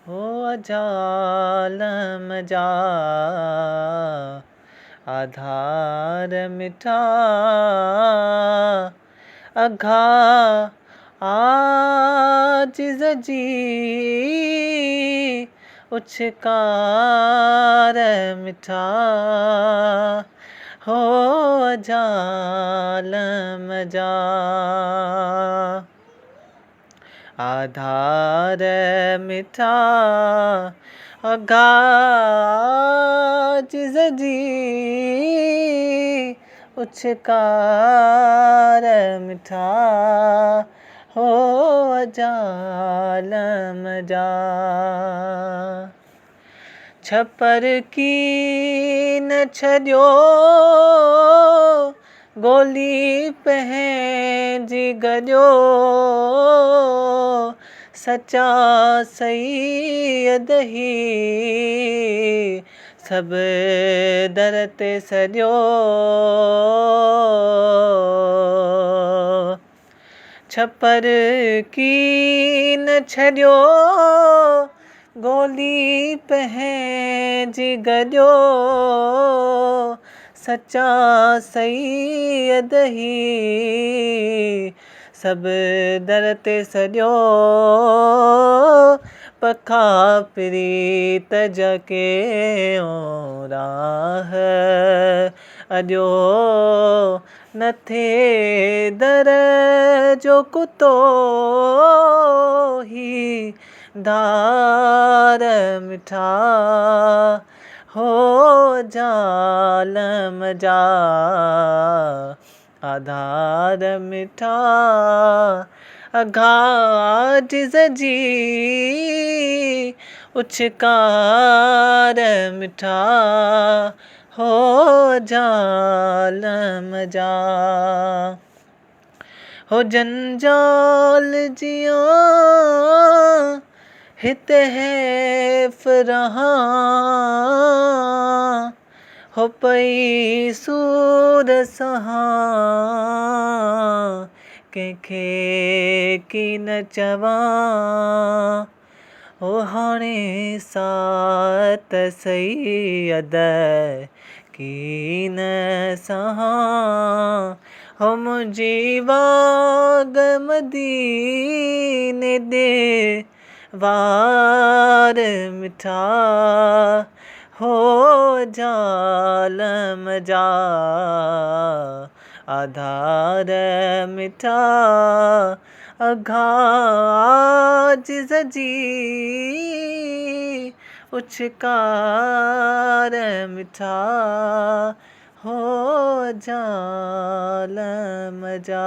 हो जालम जा आधार मिठा अघा आजिज़ जी उछकार मिठा हो जालम जा आधार मिठा अघा आजिज़ जी उछकार मिठा हो जालम जा छपर की न छॾियो गोली पंहिंजी गॾियो सचा सैयद ही सभु दर ते सॼो छपर की न छॾियो गोली पंहिंजी गॾियो सचा सैयद ही सभु दर ते सॼो पखा प्रीत जके राह अॼो न थिए दर जो कुतो ही धार मिठा हो जालम जा आधार मिठा अघा आजिज़ जी उछकार मिठा हो जालम जा हो जंजाल जियां हित हैफ़ रहां हो पई सूर सहां कंहिंखे की न चवां हो हाणे सात सैयद की न सहां हो मुंहिंजी वाग मदीने दे वार मिठा हो जालम जा आधार मिठा अघा आजिज़ जी उछकार मिठा हो जालम जा